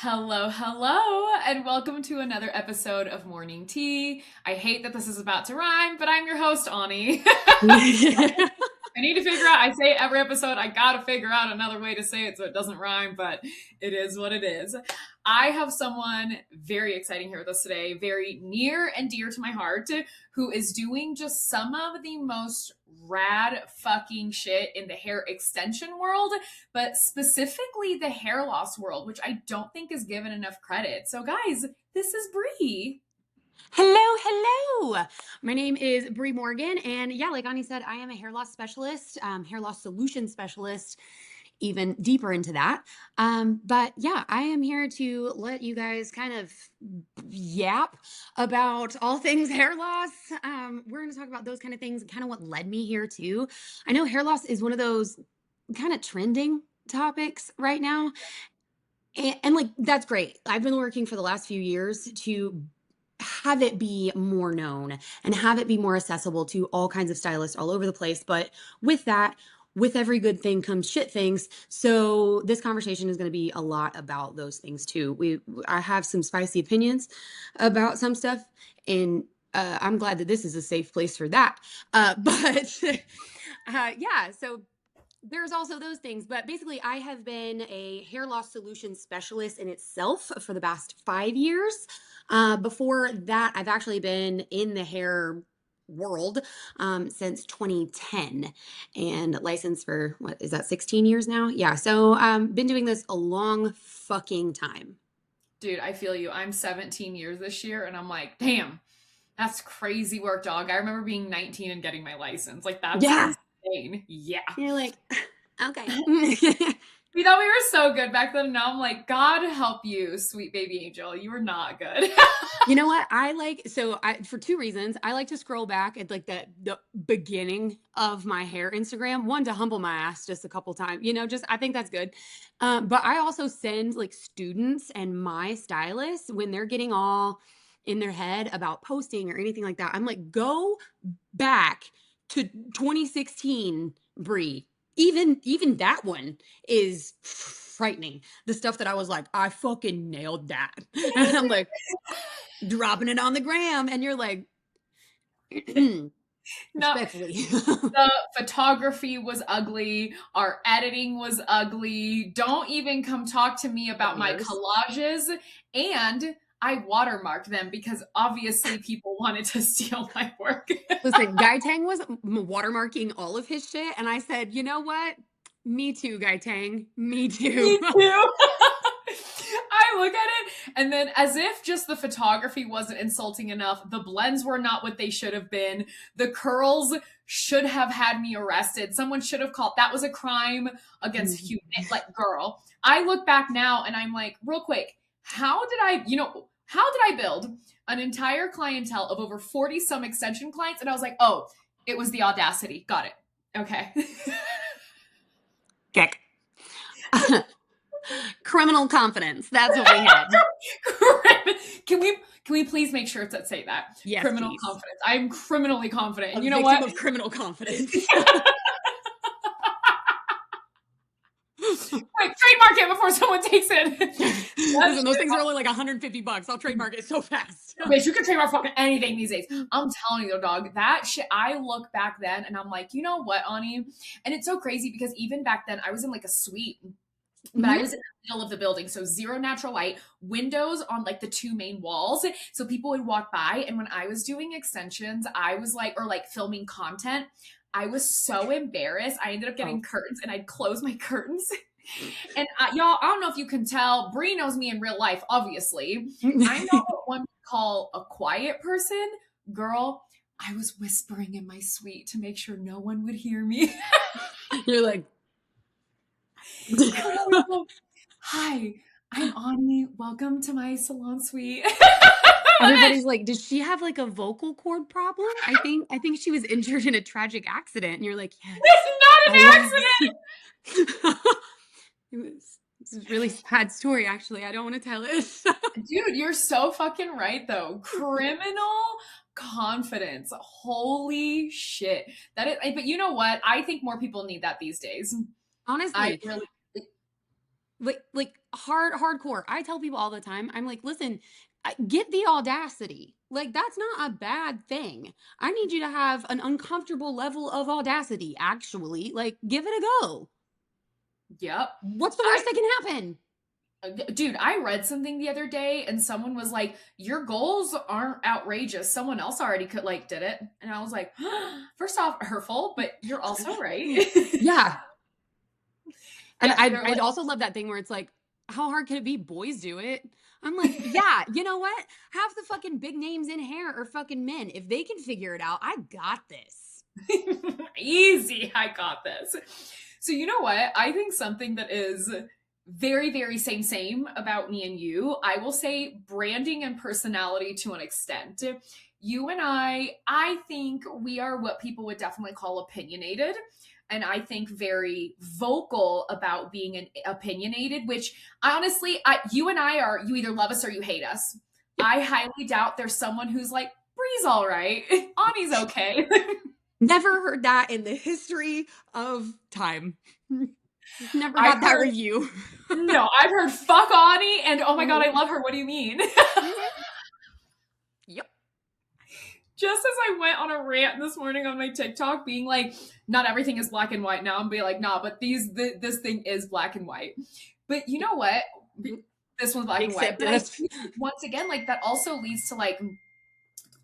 Hello, hello, and welcome to another episode of Mourning Tea. I hate that this is about to rhyme, but I'm your host, Ani. I need to figure out, I say it every episode, I gotta figure out another way to say it so it doesn't rhyme, but it is what it is. I have someone very exciting here with us today, very near and dear to my heart, who is doing just some of the most rad fucking shit in the hair extension world, but specifically the hair loss world, which I don't think is given enough credit. So, guys, this is Bri. Hello, hello. My name is Bri Morgan, and yeah, like Ani said, I am a hair loss specialist, hair loss solution specialist, even deeper into that. But yeah, I am here to let you guys kind of yap about all things hair loss. We're going to talk about those kind of things and kind of what led me here too. I know hair loss is one of those kind of trending topics right now. And like, that's great. I've been working for the last few years to have it be more known and have it be more accessible to all kinds of stylists all over the place. But with that, with every good thing comes shit things. So this conversation is going to be a lot about those things too. I have some spicy opinions about some stuff, and I'm glad that this is a safe place for that. But yeah, so there's also those things, but basically I have been a hair loss solution specialist in itself for the past 5 years. Before that, I've actually been in the hair world since 2010 and licensed for what is that, 16 years now? Yeah, so been doing this a long fucking time. Dude, I feel you. I'm 17 years this year, and I'm like, damn, that's crazy work, dog. I remember being 19 and getting my license. Like, that's Yeah, insane. Yeah. you're like, okay. We thought we were so good back then. Now I'm like, God help you, sweet baby angel. You were not good. You know what? For two reasons. I like to scroll back at like the beginning of my hair Instagram. One, to humble my ass just a couple times. Just I think that's good. But I also send like students and my stylists when they're getting all in their head about posting or anything like that. I'm like, go back to 2016, Brie. Even that one is frightening. The stuff that I was like, I fucking nailed that. And I'm like, dropping it on the gram, and you're like, No, respectfully. the photography was ugly. Our editing was ugly. Don't even come talk to me about my Layers. collages. And I watermarked them because obviously people wanted to steal my work. Listen, Guy Tang was watermarking all of his shit, and I said, you know what? Me too, Guy Tang. Me too. Me too. I look at it, and then as if just the photography wasn't insulting enough, the blends were not what they should have been. The curls should have had me arrested. Someone should have called. That was a crime against human. Like, girl, I look back now and I'm like, real quick, how did I build an entire clientele of over 40 some extension clients? And I was like, oh, it was the audacity. Got it. Okay. Kick. Criminal confidence. That's what we had. Can we please make sure to say that? Yes, Criminal please. confidence. I'm criminally confident. And A you know victim what? of criminal confidence. Quick, trademark it before someone takes it. Listen, those things are only like $150. I'll trademark it so fast. Bitch, you can trademark fucking anything these days. I'm telling you, though, dog, that shit, I look back then and I'm like, you know what, Ani? And it's so crazy because even back then, I was in like a suite, but I was in the middle of the building. So zero natural light, windows on like the two main walls. So people would walk by. And when I was doing extensions, I was like, or like filming content, I was so embarrassed. I ended up getting curtains and I'd close my curtains. And y'all, I don't know if you can tell, Bri knows me in real life, obviously. I'm not what one would call a quiet person. Girl, I was whispering in my suite to make sure no one would hear me. You're like, hi, I'm Ani. Welcome to my salon suite. everybody's like, does she have like a vocal cord problem? I think she was injured in a tragic accident. And you're like, yes. It's not an accident. It's a really sad story, actually. I don't want to tell it. Dude, you're so fucking right, though. Criminal confidence. Holy shit. That is, but you know what? I think more people need that these days. I Honestly, really, Like hardcore. I tell people all the time, I'm like, listen, get the audacity. Like, that's not a bad thing. I need you to have an uncomfortable level of audacity, actually. Like, give it a go. Yep. What's the worst I that can happen? Dude, I read something the other day and someone was like, "Your goals aren't outrageous. Someone else already could like did it." And I was like, first off, hurtful, but you're also right. Yeah. And Yeah, they're I'd like, also love that thing where it's like, how hard can it be? Boys do it. I'm like, yeah, you know what? Half the fucking big names in hair are fucking men. If they can figure it out, I got this. easy, I got this. So you know what? I think something that is very, very same about me and you, I will say branding and personality to an extent. You and I think we are what people would definitely call opinionated. And I think very vocal about being opinionated, which honestly, you and I are, you either love us or you hate us. Yep. I highly doubt there's someone who's like, Bree's all right. Ani's okay. Never heard that in the history of time. Never I've got that heard, review. no, I've heard fuck Ani and oh my God, I Mhm. love her. What do you mean? Mhm. Yep. Just as I went on a rant this morning on my TikTok, being like, not everything is black and white now. I'm being like, nah, but this thing is black and white. But you know what? Mhm. This one's black and white. Except But I us. think once again, like that also leads to like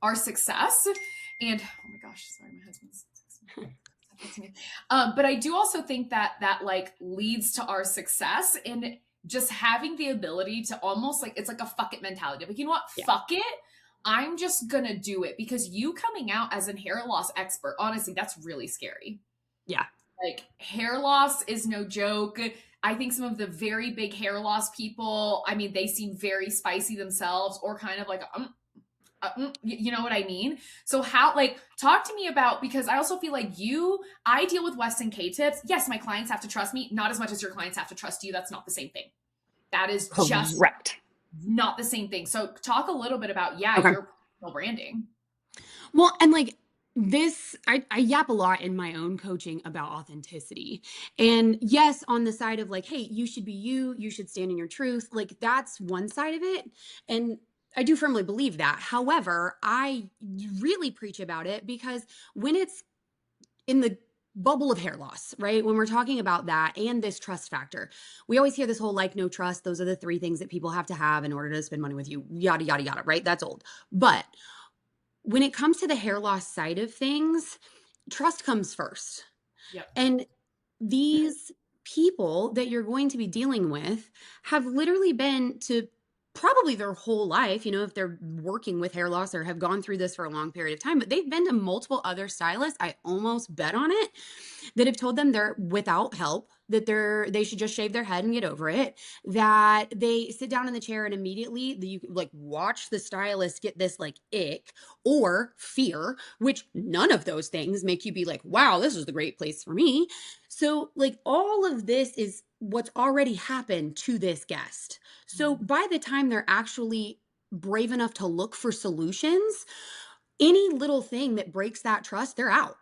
our success. And oh my gosh, sorry, my husband's texting me. But I do also think that that like leads to our success and just having the ability to almost like it's like a fuck it mentality. Like, you know what? Yeah. Fuck it. I'm just gonna do it because you coming out as a hair loss expert, honestly, that's really scary. Yeah. Like hair loss is no joke. I think some of the very big hair loss people, I mean, they seem very spicy themselves or kind of like, you know what I mean? So how, like, talk to me about, because I also feel like I deal with Weston K tips. Yes, my clients have to trust me, not as much as your clients have to trust you. That's not the same thing. That is just Correct. not the same thing. So talk a little bit about, yeah, Okay. your personal branding. Well, and like this, I yap a lot in my own coaching about authenticity. And yes, on the side of like, hey, you should be you, you should stand in your truth. Like that's one side of it. And I do firmly believe that. However, I really preach about it because when it's in the bubble of hair loss, right? When we're talking about that and this trust factor, we always hear this whole like, no trust. Those are the three things that people have to have in order to spend money with you, yada, yada, yada, right? That's old. But when it comes to the hair loss side of things, trust comes first. Yep. And these people that you're going to be dealing with have literally been to probably their whole life, you know, if they're working with hair loss or have gone through this for a long period of time, but they've been to multiple other stylists. I almost bet on it that have told them they're without help, that they should just shave their head and get over it, that they sit down in the chair and immediately you like watch the stylist get this like ick or fear, which none of those things make you be like, wow, this is the great place for me. So like all of this is what's already happened to this guest. So by the time they're actually brave enough to look for solutions, any little thing that breaks that trust, they're out.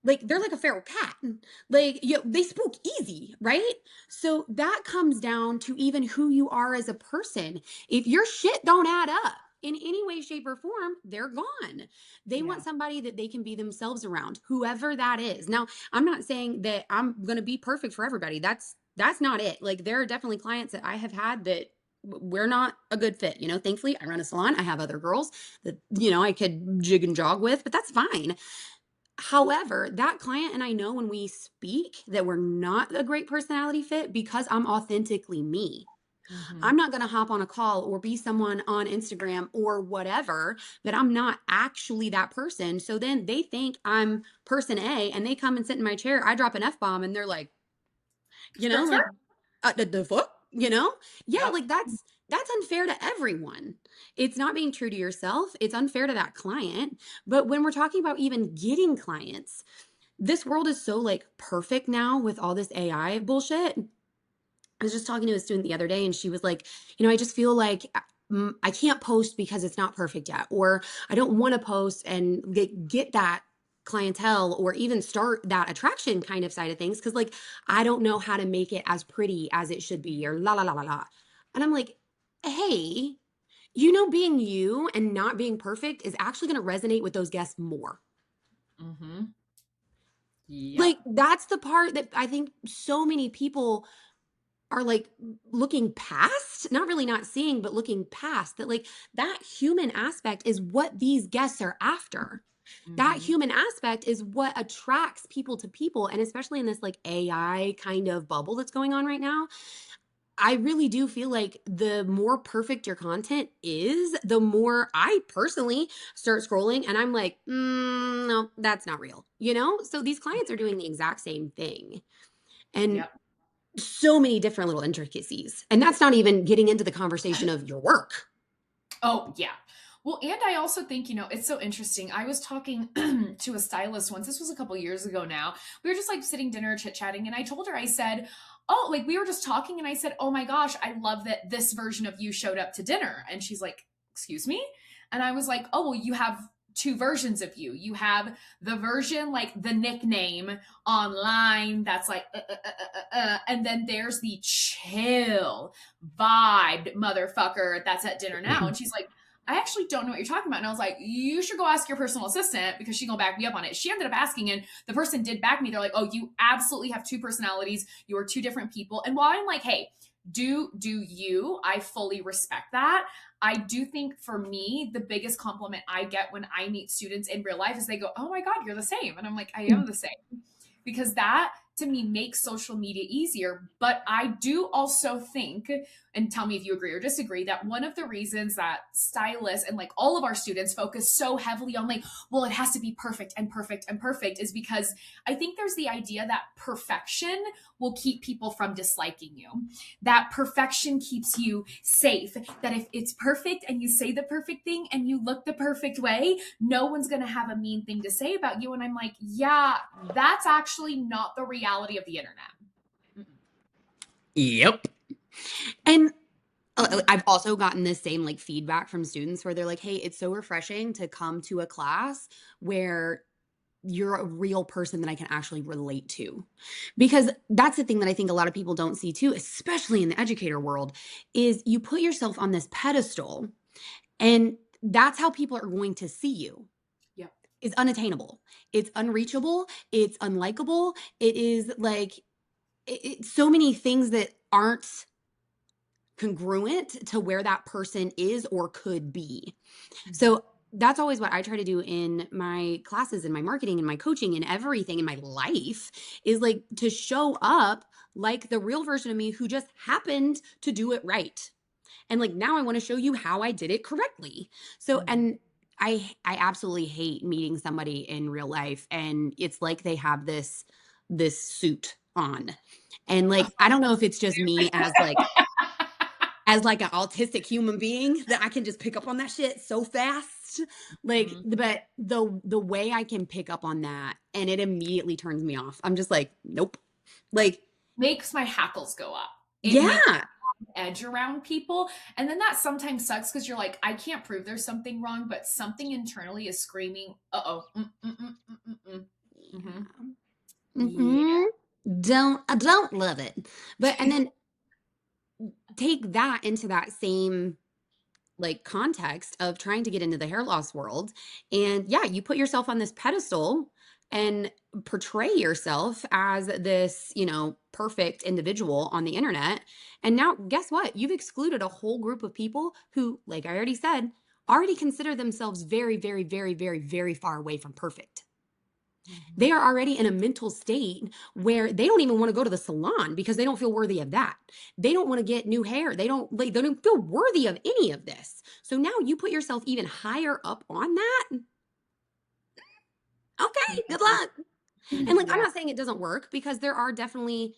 Like they're like a feral cat. Like they spook easy, right? So that comes down to even who you are as a person. If your shit don't add up in any way, shape, or form, they're gone. They Yeah. want somebody that they can be themselves around, whoever that is. Now, I'm not saying that I'm gonna be perfect for everybody. That's not it. Like there are definitely clients that I have had that we're not a good fit. You know, thankfully I run a salon. I have other girls that, you know, I could jig and jog with, but that's fine. However, that client and I know when we speak that we're not a great personality fit because I'm authentically me. Mm-hmm. I'm not going to hop on a call or be someone on Instagram or whatever that I'm not actually that person. So then they think I'm person A and they come and sit in my chair. I drop an F bomb and they're like, you know, Skirt, like skirt. the fuck, you know? Yeah, Yep. like that's unfair to everyone. It's not being true to yourself. It's unfair to that client. But when we're talking about even getting clients, this world is so like perfect now with all this AI bullshit. I was just talking to a student the other day and she was like, you know, I just feel like I can't post because it's not perfect yet, or I don't want to post and get that clientele or even start that attraction kind of side of things because like I don't know how to make it as pretty as it should be or la la la la la. And I'm like, hey, being you and not being perfect is actually going to resonate with those guests more. Mm-hmm. Like Yep. that's the part that I think so many people are like looking past, not really not seeing, but looking past that like that human aspect is what these guests are after. That Mm-hmm. human aspect is what attracts people to people. And especially in this like AI kind of bubble that's going on right now, I really do feel like the more perfect your content is, the more I personally start scrolling and I'm like, no, that's not real, So these clients are doing the exact same thing. And Yep. so many different little intricacies. And that's not even getting into the conversation of your work. Oh, yeah. Well, and I also think, it's so interesting. I was talking to a stylist once. This was a couple years ago now. We were just like sitting dinner, chit chatting, and I told her, I said, oh, like we were just talking, and I said, oh my gosh, I love that this version of you showed up to dinner. And she's like, excuse me? And I was like, oh, well, you have two versions of you. You have the version, like the nickname online that's like, and then there's the chill vibed motherfucker that's at dinner now. And she's like, I actually don't know what you're talking about. And I was like, you should go ask your personal assistant because she's gonna back me up on it. She ended up asking, and the person did back me. They're like, oh, you absolutely have two personalities. You are two different people. And while I'm like, hey, do you, I fully respect that. I do think for me, the biggest compliment I get when I meet students in real life is they go, oh my God, you're the same. And I'm like, I am the same. Because that to me makes social media easier. But I do also think, and tell me if you agree or disagree, that one of the reasons that stylists and like all of our students focus so heavily on like, well, it has to be perfect and perfect and perfect is because I think there's the idea that perfection will keep people from disliking you. That perfection keeps you safe. That if it's perfect and you say the perfect thing and you look the perfect way, no one's going to have a mean thing to say about you. And I'm like, yeah, that's actually not the reality of the internet. Yep. And I've also gotten this same like feedback from students where they're like, hey, it's so refreshing to come to a class where you're a real person that I can actually relate to. Because that's the thing that I think a lot of people don't see too, especially in the educator world, is you put yourself on this pedestal and that's how people are going to see you. Yep. It's unattainable. It's unreachable. It's unlikable. It is like so many things that aren't congruent to where that person is or could be. Mm-hmm. So that's always what I try to do in my classes and my marketing and my coaching and everything in my life is like to show up like the real version of me who just happened to do it right. And like now I want to show you how I did it correctly. So Mm-hmm. and I absolutely hate meeting somebody in real life and it's like they have this suit on. And like I don't know if it's just me as like an autistic human being that I can just pick up on that shit so fast. Like, Mhm. but the way I can pick up on that and it immediately turns me off. I'm just like, nope. Like, Makes my hackles go up. It makes yeah. edge around people. And then that sometimes sucks because you're like, I can't prove there's something wrong, but something internally is screaming, uh-oh. Mm-hmm. Yeah. Mm-mm. I don't love it. But and then take that into that same like context of trying to get into the hair loss world. And yeah, you put yourself on this pedestal and portray yourself as this, perfect individual on the internet. And now, guess what? You've excluded a whole group of people who, like I already said, already consider themselves very, very, very, very, very far away from perfect. Mm-hmm. They are already in a mental state where they don't even want to go to the salon because they don't feel worthy of that. They don't want to get new hair. They don't feel worthy of any of this. So now you put yourself even higher up on that. Okay, good luck. And like I'm Yeah. not saying it doesn't work because there are definitely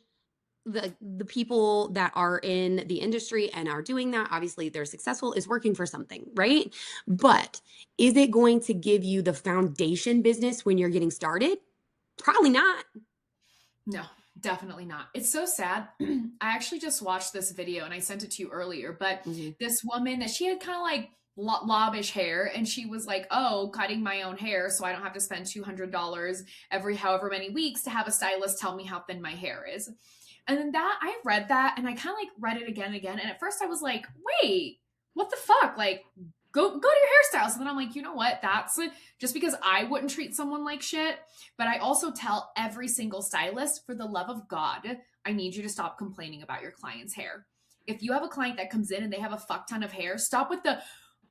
the people that are in the industry and are doing that. Obviously they're successful, is working for something, right? But is it going to give you the foundation business when you're getting started? Probably not. No, definitely not. It's so sad. I actually just watched this video and I sent it to you earlier, but Mhm. this woman, she had kind of like lobbish hair, and she was like, oh, cutting my own hair so I don't have to spend $200 every however many weeks to have a stylist tell me how thin my hair is. And then that I read that and I kind of like read it again and again. And at first I was like, wait, what the fuck? Like, go to your hairstylist. And then I'm like, you know what? That's just because I wouldn't treat someone like shit. But I also tell every single stylist, for the love of God, I need you to stop complaining about your client's hair. If you have a client that comes in and they have a fuck ton of hair, stop with the,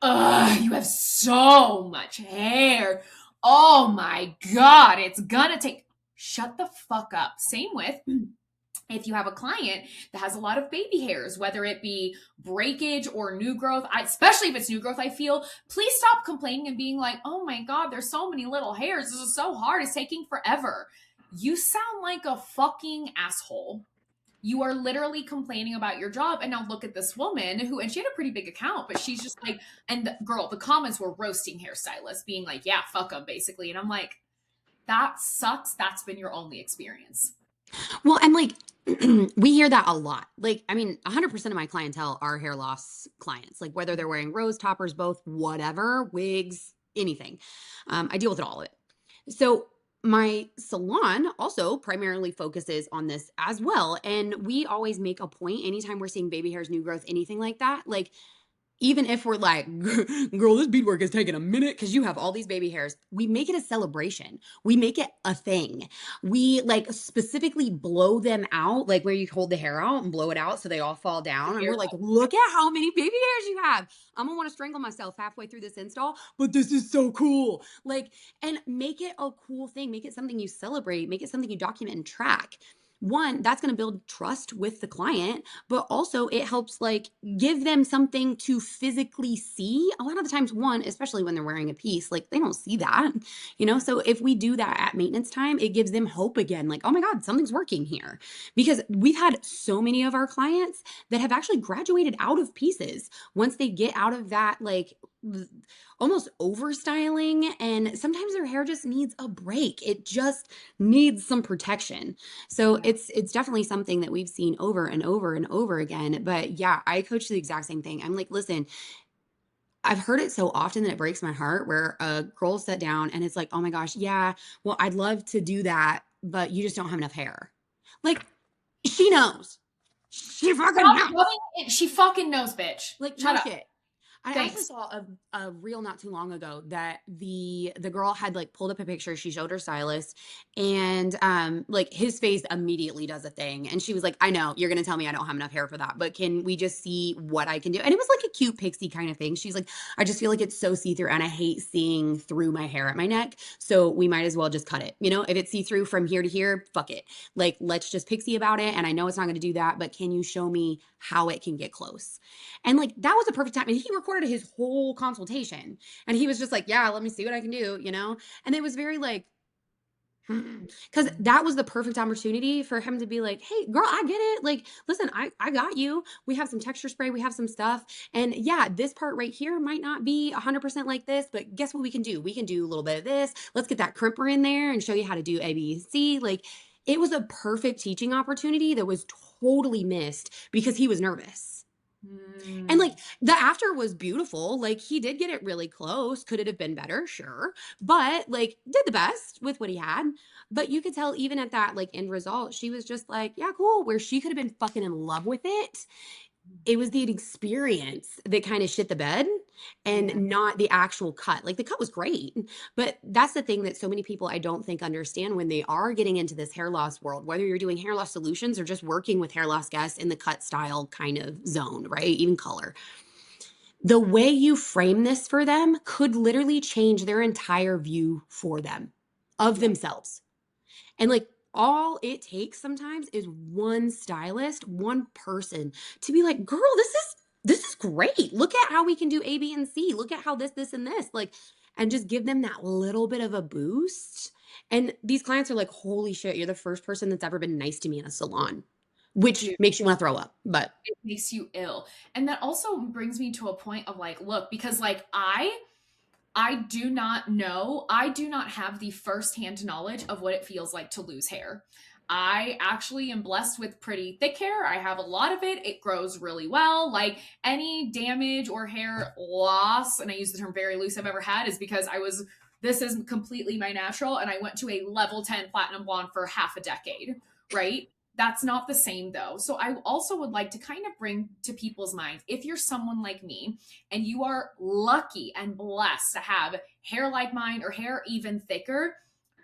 ugh, you have so much hair. Oh my God, it's gonna take. Shut the fuck up. Same with if you have a client that has a lot of baby hairs, whether it be breakage or new growth, especially if it's new growth, I feel, please stop complaining and being like, oh my God, there's so many little hairs. This is so hard. It's taking forever. You sound like a fucking asshole. You are literally complaining about your job. And now look at this woman who, and she had a pretty big account, but she's just like, and the comments were roasting hairstylists, being like, yeah, fuck them, basically. And I'm like, that sucks. That's been your only experience. Well, and like we hear that a lot. Like, I mean, 100% of my clientele are hair loss clients, like whether they're wearing rose toppers, both, whatever, wigs, anything. I deal with all of it. So my salon also primarily focuses on this as well. And we always make a point anytime we're seeing baby hairs, new growth, anything like that. Like, even if we're like, girl, this beadwork is taking a minute because you have all these baby hairs, we make it a celebration. We make it a thing. We like specifically blow them out, like where you hold the hair out and blow it out so they all fall down. And we're like, look at how many baby hairs you have. I'm gonna want to strangle myself halfway through this install, but this is so cool. Like, and make it a cool thing. Make it something you celebrate. Make it something you document and track. One, that's going to build trust with the client, but also it helps like give them something to physically see. A lot of the times, one, especially when they're wearing a piece, like they don't see that, you know? So if we do that at maintenance time, it gives them hope again, like, oh my God, something's working here. Because we've had so many of our clients that have actually graduated out of pieces once they get out of that, like, almost over styling, and sometimes their hair just needs a break. It just needs some protection. So it's definitely something that we've seen over and over and over again. But yeah, I coach the exact same thing. I'm like, listen, I've heard it so often that it breaks my heart where a girl sat down and it's like, oh my gosh, yeah, well, I'd love to do that, but you just don't have enough hair. Like, she knows. She fucking Stop knows. rubbing it. She fucking knows, bitch. Like, Shut no up. shit. I actually Thanks. saw a reel not too long ago that the girl had like pulled up a picture. She showed her stylist, and like his face immediately does a thing, and she was like, "I know you're gonna tell me I don't have enough hair for that, but can we just see what I can do?" And it was like a cute pixie kind of thing. She's like, "I just feel like it's so see through, and I hate seeing through my hair at my neck, so we might as well just cut it. You know, if it's see through from here to here, fuck it. Like let's just pixie about it. And I know it's not gonna do that, but can you show me how it can get close?" And like that was a perfect time. And he recorded his whole consultation. And he was just like, yeah, let me see what I can do, you know? And it was very like, because that was the perfect opportunity for him to be like, hey, girl, I get it. Like, listen, I got you. We have some texture spray, we have some stuff. And yeah, this part right here might not be 100% like this, but guess what we can do? We can do a little bit of this. Let's get that crimper in there and show you how to do A, B, C. Like, it was a perfect teaching opportunity that was totally missed because he was nervous. And like the after was beautiful. Like he did get it really close. Could it have been better? Sure. But like did the best with what he had. But you could tell even at that like end result, she was just like, yeah, cool. Where she could have been fucking in love with it. It was the experience that kind of shit the bed Yeah. and not the actual cut. Like the cut was great, but that's the thing that so many people I don't think understand when they are getting into this hair loss world, whether you're doing hair loss solutions or just working with hair loss guests in the cut style kind of zone, right? Even color. The way you frame this for them could literally change their entire view for them of Yeah. themselves. And like all it takes sometimes is one stylist, one person to be like, "Girl, this is great. Look at how we can do A, B, and C. Look at how this, and this." Like, and just give them that little bit of a boost. And these clients are like, "Holy shit, you're the first person that's ever been nice to me in a salon," which Dude, makes you want to throw up. But it makes you ill. And that also brings me to a point of like, look, because like I do not know, I do not have the firsthand knowledge of what it feels like to lose hair. I actually am blessed with pretty thick hair. I have a lot of it. It grows really well. Like any damage or hair loss, and I use the term very loose, I've ever had is because this is completely my natural, and I went to a level 10 platinum blonde for half a decade, right? That's not the same though. So I also would like to kind of bring to people's minds, if you're someone like me and you are lucky and blessed to have hair like mine or hair even thicker,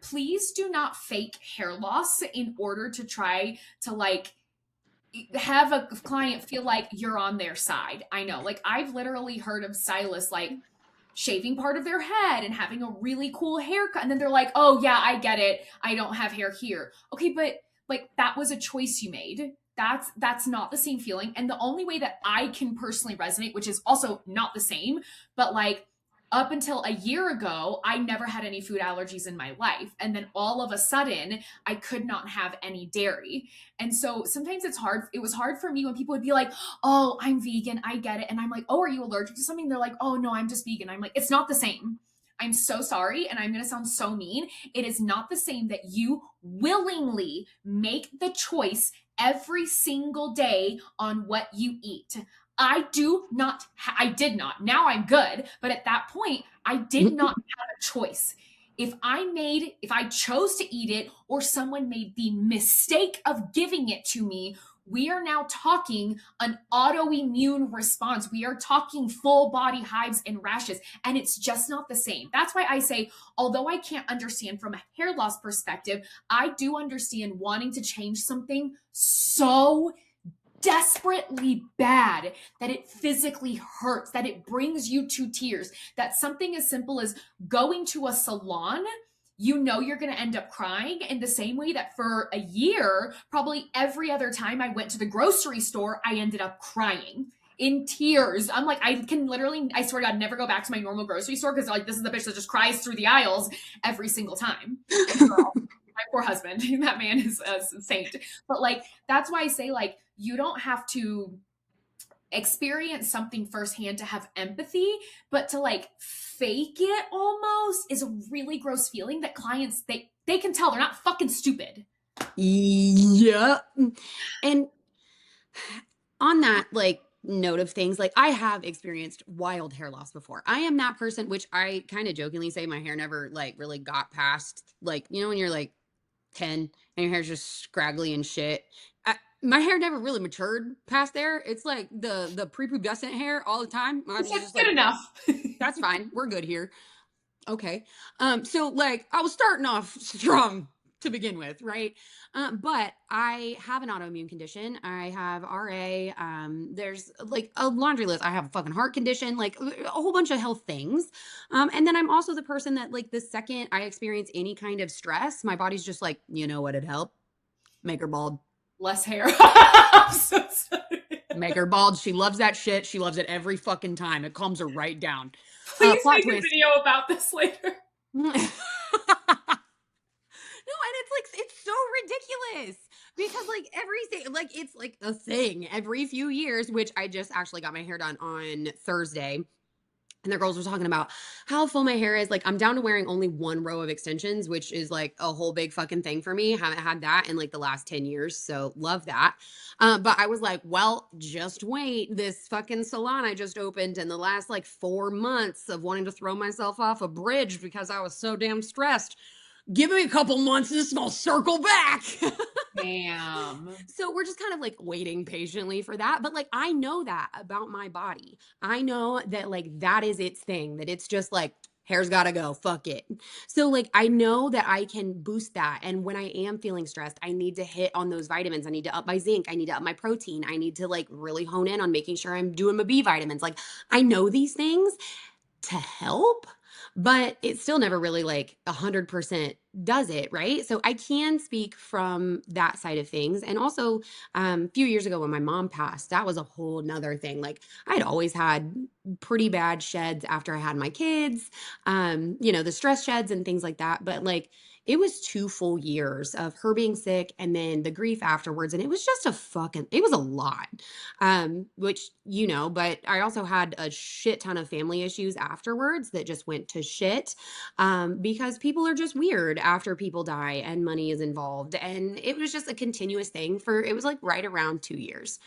please do not fake hair loss in order to try to like have a client feel like you're on their side. I know, like I've literally heard of stylists like shaving part of their head and having a really cool haircut, and then they're like, "Oh yeah, I get it. I don't have hair here." Okay, but like that was a choice you made. That's not the same feeling. And the only way that I can personally resonate, which is also not the same, but like up until a year ago, I never had any food allergies in my life. And then all of a sudden, I could not have any dairy. And so sometimes it was hard for me when people would be like, "Oh, I'm vegan, I get it." And I'm like, "Oh, are you allergic to something?" They're like, "Oh, no, I'm just vegan." I'm like, "It's not the same." I'm so sorry, and I'm gonna sound so mean. It is not the same that you willingly make the choice every single day on what you eat. I did not. Now I'm good. But at that point, I did not have a choice. If I chose to eat it or someone made the mistake of giving it to me, we are now talking an autoimmune response. We are talking full body hives and rashes, and it's just not the same. That's why I say, although I can't understand from a hair loss perspective, I do understand wanting to change something so desperately bad that it physically hurts, that it brings you to tears, that something as simple as going to a salon, you know you're going to end up crying in the same way that for a year, probably every other time I went to the grocery store, I ended up crying in tears. I'm like, I can literally, I swear to God, never go back to my normal grocery store because like this is the bitch that just cries through the aisles every single time. And girl, my poor husband, that man is a saint. But like, that's why I say like, you don't have to experience something firsthand to have empathy, but to like fake it almost is a really gross feeling that clients they can tell they're not fucking stupid. Yeah. And on that like note of things, like I have experienced wild hair loss before. I am that person, which I kind of jokingly say my hair never like really got past, like, you know, when you're like 10 and your hair's just scraggly and shit. My hair never really matured past there. It's like the prepubescent hair all the time. I It's was like just good like, enough. that's fine. We're good here. Okay. So like I was starting off strong to begin with, right? But I have an autoimmune condition. I have RA. There's like a laundry list. I have a fucking heart condition, like a whole bunch of health things. And then I'm also the person that like the second I experience any kind of stress, my body's just like, you know what'd help? Make her bald. Less hair. I'm so sorry. Make her bald. She loves that shit. She loves it every fucking time. It calms her right down. Please Plot make a twist. video about this later. No, and it's like it's so ridiculous because like everything like it's like a thing every few years, which I just actually got my hair done on Thursday. And the girls were talking about how full my hair is. Like, I'm down to wearing only one row of extensions, which is like a whole big fucking thing for me. Haven't had that in like the last 10 years. So, love that. But I was like, well, just wait. This fucking salon I just opened in the last like 4 months of wanting to throw myself off a bridge because I was so damn stressed. Give me a couple months, this will circle back. Damn. So we're just kind of like waiting patiently for that. But like, I know that about my body. I know that like that is its thing, that it's just like, hair's gotta go, fuck it. So like, I know that I can boost that. And when I am feeling stressed, I need to hit on those vitamins. I need to up my zinc. I need to up my protein. I need to like really hone in on making sure I'm doing my B vitamins. Like, I know these things to help, but it still never really like 100% does it, right? So I can speak from that side of things. And also a few years ago when my mom passed, that was a whole nother thing. Like I'd always had pretty bad sheds after I had my kids, you know, the stress sheds and things like that. But like it was 2 full years of her being sick and then the grief afterwards. And it was just it was a lot. Which, but I also had a shit ton of family issues afterwards that just went to shit. Because people are just weird after people die and money is involved. And it was just a continuous thing it was like right around 2 years.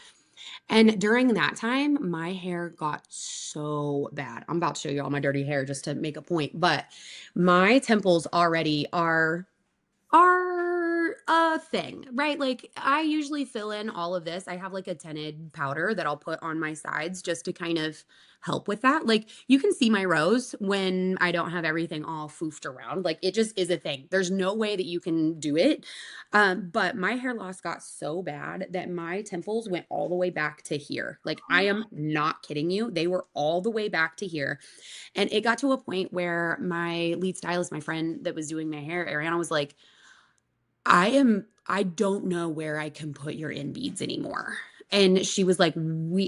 And during that time, my hair got so bad. I'm about to show you all my dirty hair just to make a point, but my temples already are a thing, right? Like I usually fill in all of this. I have like a tinted powder that I'll put on my sides just to kind of help with that. Like you can see my rows when I don't have everything all foofed around. Like it just is a thing. There's no way that you can do it. But my hair loss got so bad that my temples went all the way back to here. Like I am not kidding you. They were all the way back to here. And it got to a point where my lead stylist, my friend that was doing my hair, Ariana, was like, I don't know where I can put your in beads anymore. And she was like,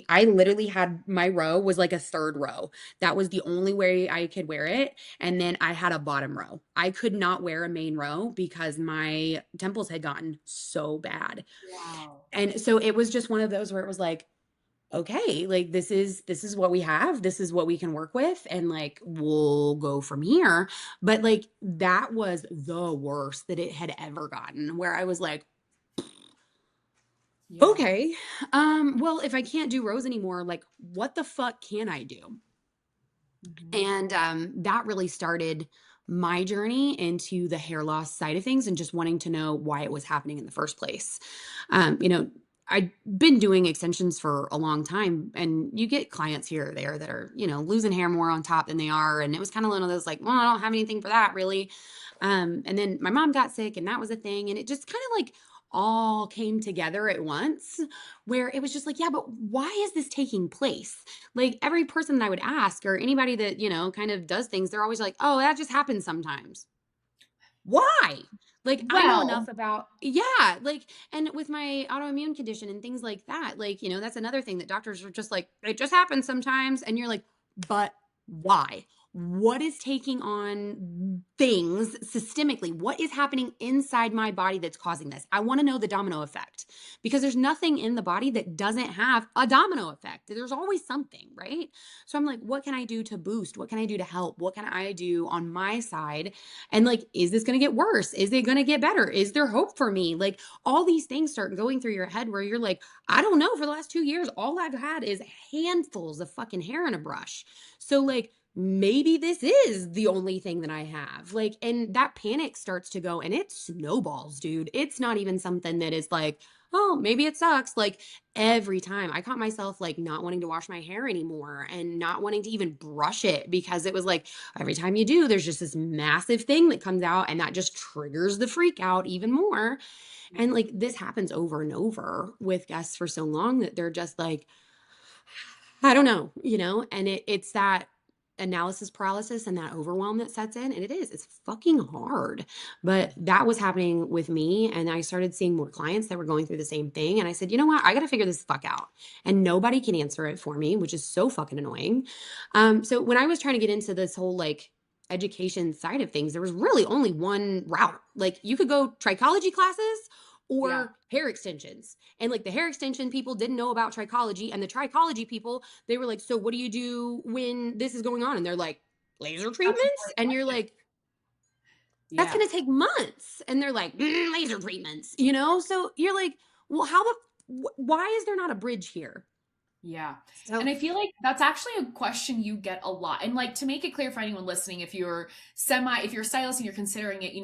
I literally had my row was like a third row. That was the only way I could wear it. And then I had a bottom row. I could not wear a main row because my temples had gotten so bad. Wow. And so it was just one of those where it was like, okay, like this is what we have, this is what we can work with, and like we'll go from here. But like that was the worst that it had ever gotten, where I was like, Yeah. okay, well, if I can't do rows anymore, like what the fuck can I do? Mhm. And that really started my journey into the hair loss side of things and just wanting to know why it was happening in the first place. You know, I've been doing extensions for a long time, and you get clients here or there that are, losing hair more on top than they are. And it was kind of one of those like, well, I don't have anything for that really. And then my mom got sick, and that was a thing. And it just kind of like all came together at once, where it was just like, yeah, but why is this taking place? Like every person that I would ask, or anybody that, kind of does things, they're always like, oh, that just happens sometimes. Why? Like I know enough Well, about, yeah, like, and with my autoimmune condition and things like that, like, that's another thing that doctors are just like, it just happens sometimes. And you're like, but why? What is taking on things systemically? What is happening inside my body that's causing this? I want to know the domino effect, because there's nothing in the body that doesn't have a domino effect. There's always something, right? So I'm like, what can I do to boost? What can I do to help? What can I do on my side? And like, is this going to get worse? Is it going to get better? Is there hope for me? Like, all these things start going through your head where you're like, I don't know. For the last 2 years, all I've had is handfuls of fucking hair in a brush. So, like, maybe this is the only thing that I have. Like, and that panic starts to go, and it snowballs, dude. It's not even something that is like, oh, maybe it sucks. Like, every time I caught myself like not wanting to wash my hair anymore and not wanting to even brush it, because it was like, every time you do, there's just this massive thing that comes out, and that just triggers the freak out even more. And like this happens over and over with guests for so long that they're just like, I don't know, and it's that analysis paralysis and that overwhelm that sets in. And it's fucking hard. But that was happening with me. And I started seeing more clients that were going through the same thing. And I said, you know what? I got to figure this fuck out. And nobody can answer it for me, which is so fucking annoying. So when I was trying to get into this whole like education side of things, there was really only one route. Like you could go trichology classes yeah. or hair extensions. And like the hair extension people didn't know about trichology, and the trichology people, they were like, so what do you do when this is going on? And they're like, laser That's a treatments? great And you're question. like, that's Yeah. going to take months. And they're like, laser treatments, So you're like, well, why is there not a bridge here? Yeah. So, And I feel like that's actually a question you get a lot. And like to make it clear for anyone listening, if you're a stylist and you're considering it,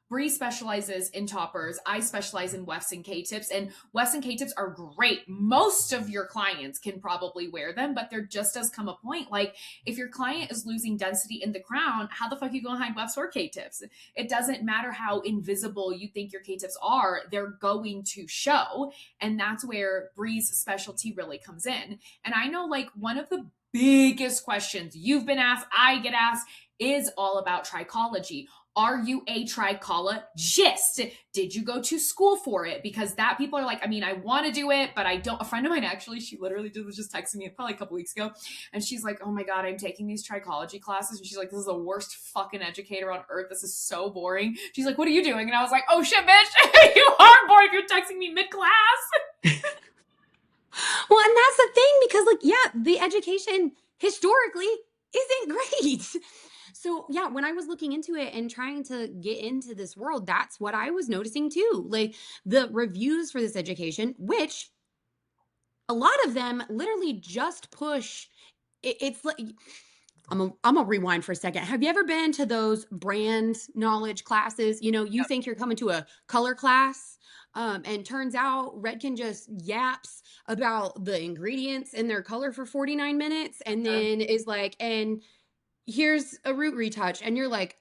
Bri specializes in toppers. I specialize in wefts and K-tips, and wefts and K-tips are great. Most of your clients can probably wear them, but there just does come a point. Like if your client is losing density in the crown, how the fuck are you going to hide wefts or K-tips? It doesn't matter how invisible you think your K-tips are, they're going to show. And that's where Bri's specialty really comes in. And I know like one of the biggest questions you've been asked, I get asked, is all about trichology. Are you a trichologist? Did you go to school for it? Because that people are like, I mean, I want to do it, but I don't. A friend of mine actually, she literally was just texting me probably a couple weeks ago, and she's like, oh my God, I'm taking these trichology classes. And she's like, this is the worst fucking educator on earth. This is so boring. She's like, what are you doing? And I was like, oh shit, bitch, you are bored if you're texting me mid class. Well, and that's the thing because, like, yeah, the education historically isn't great. So, yeah, when I was looking into it and trying to get into this world, that's what I was noticing too. Like, the reviews for this education, which a lot of them literally just push it's like I'm gonna rewind for a second. Have you ever been to those brand knowledge classes? You know, you think you're coming to a color class, and turns out Redken just yaps about the ingredients in their color for 49 minutes, and then is like, and here's a root retouch, and you're like,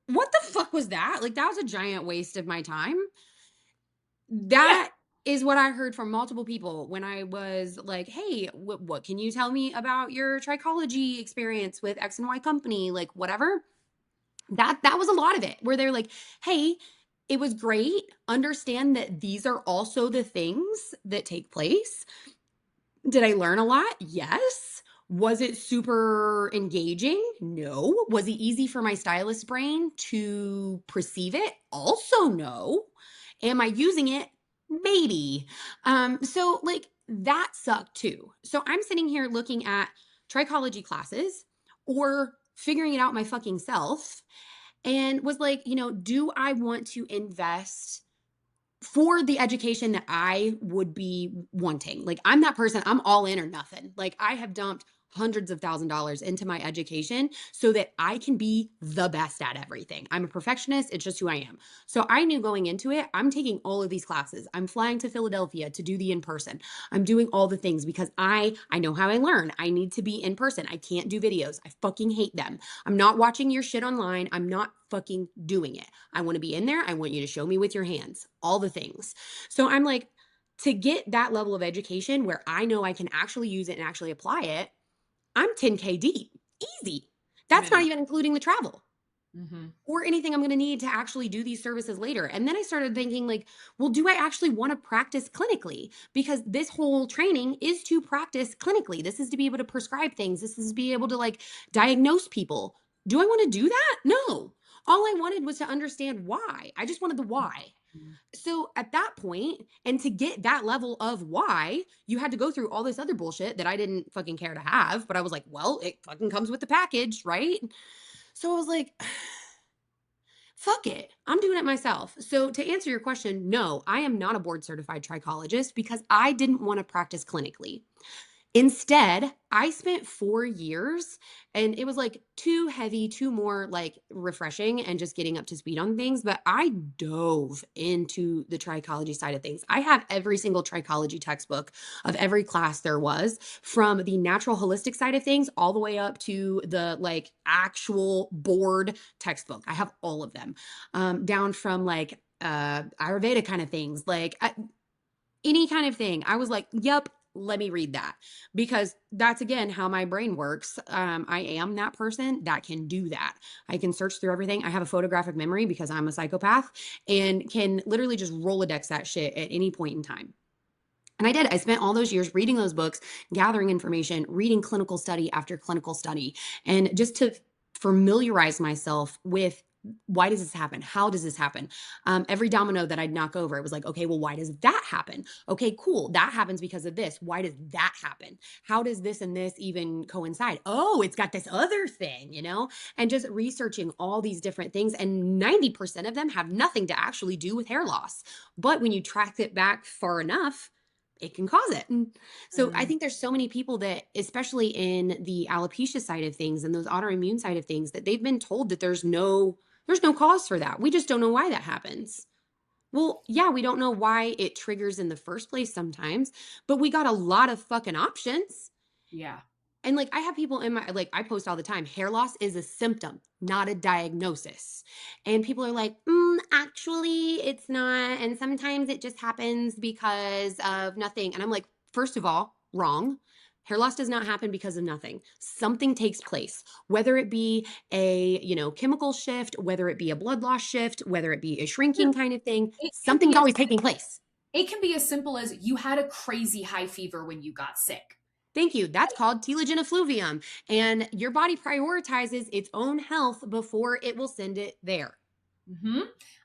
what the fuck was that? Like, that was a giant waste of my time. Yeah. That is what I heard from multiple people when I was like, "Hey, what can you tell me about your trichology experience with X and Y company?" Like, whatever. That was a lot of it where they're like, "Hey, it was great. Understand that these are also the things that take place. Did I learn a lot? Yes. Was it super engaging? No. Was it easy for my stylist brain to perceive it? Also, no. Am I using it? Maybe. So like that sucked too. So I'm sitting here looking at trichology classes or figuring it out my fucking self and was like, do I want to invest for the education that I would be wanting? Like, I'm that person, I'm all in or nothing. Like, I have dumped hundreds of $1,000s into my education so that I can be the best at everything. I'm a perfectionist, it's just who I am. So I knew going into it, I'm taking all of these classes. I'm flying to Philadelphia to do the in-person. I'm doing all the things because I know how I learn. I need to be in person. I can't do videos. I fucking hate them. I'm not watching your shit online. I'm not fucking doing it. I want to be in there. I want you to show me with your hands, all the things. So I'm like, to get that level of education where I know I can actually use it and actually apply it, I'm 10K deep. Easy. That's not Minimum. even including the travel Mm-hmm. or anything I'm going to need to actually do these services later. And then I started thinking like, well, do I actually want to practice clinically? Because this whole training is to practice clinically. This is to be able to prescribe things. This is to be able to like diagnose people. Do I want to do that? No. All I wanted was to understand why. I just wanted the why. So at that point, and to get that level of why, you had to go through all this other bullshit that I didn't fucking care to have. But I was like, well, it fucking comes with the package, right? So I was like, fuck it. I'm doing it myself. So to answer your question, no, I am not a board certified trichologist because I didn't want to practice clinically. Instead, I spent 4 years and it was like too heavy, too more like refreshing and just getting up to speed on things. But I dove into the trichology side of things. I have every single trichology textbook of every class there was, from the natural holistic side of things all the way up to the like actual board textbook. I have all of them, down from like Ayurveda kind of things, like any kind of thing. I was like, yep, let me read that, because that's again how my brain works. I am that person that can do that. I can search through everything. I have a photographic memory because I'm a psychopath and can literally just Rolodex that shit at any point in time. And I did. I spent all those years reading those books, gathering information, reading clinical study after clinical study, and just to familiarize myself with, why does this happen? How does this happen? Every domino that I'd knock over, it was like, okay, well, why does that happen? Okay, cool. That happens because of this. Why does that happen? How does this and this even coincide? Oh, it's got this other thing, and just researching all these different things. And 90% of them have nothing to actually do with hair loss. But when you track it back far enough, it can cause it. And so I Mm. think there's so many people that, especially in the alopecia side of things and those autoimmune side of things, that they've been told that there's no cause for that. We just don't know why that happens. Well, yeah, we don't know why it triggers in the first place sometimes, but we got a lot of fucking options. Yeah. And like, I have people in my, like, I post all the time, hair loss is a symptom, not a diagnosis. And people are like, actually, it's not. And sometimes it just happens because of nothing. And I'm like, first of all, wrong. Hair loss does not happen because of nothing. Something takes place, whether it be a, chemical shift, whether it be a blood loss shift, whether it be a shrinking kind of thing, It can something's be as always taking place. it can be as simple as you had a crazy high fever when you got sick. Thank you. That's called telogen effluvium. And your body prioritizes its own health before it will send it there. Hmm.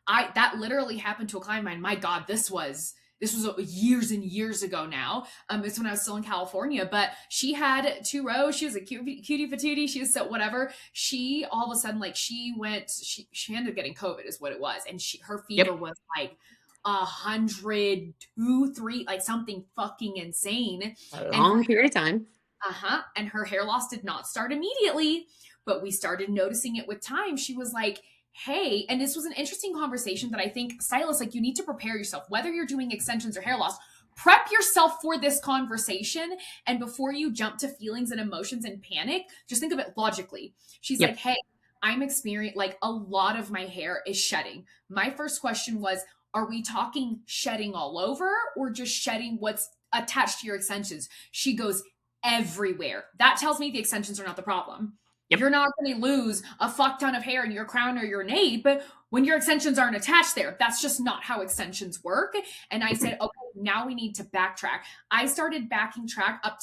I That literally happened to a client of mine. My God, this was years and years ago now. It's when I was still in California, but she had two rows. She was a cutie patootie. She was so whatever. She all of a sudden, like, she ended up getting COVID, is what it was, and her fever Yep. was like 102, three, like something fucking insane, A and long period of time. and her hair loss did not start immediately, but we started noticing it with time. She was like, hey, and this was an interesting conversation that I think stylists, like, you need to prepare yourself, whether you're doing extensions or hair loss. Prep yourself for this conversation. And before you jump to feelings and emotions and panic, just think of it logically. She's like, Yep. hey, I'm experiencing, like, a lot of my hair is shedding. My first question was, are we talking shedding all over or just shedding what's attached to your extensions? She goes, everywhere. That tells me the extensions are not the problem. Yep. You're not going to lose a fuck ton of hair in your crown or your nape when your extensions aren't attached there. That's just not how extensions work. And I said, okay, now we need to backtrack. I started backtracking up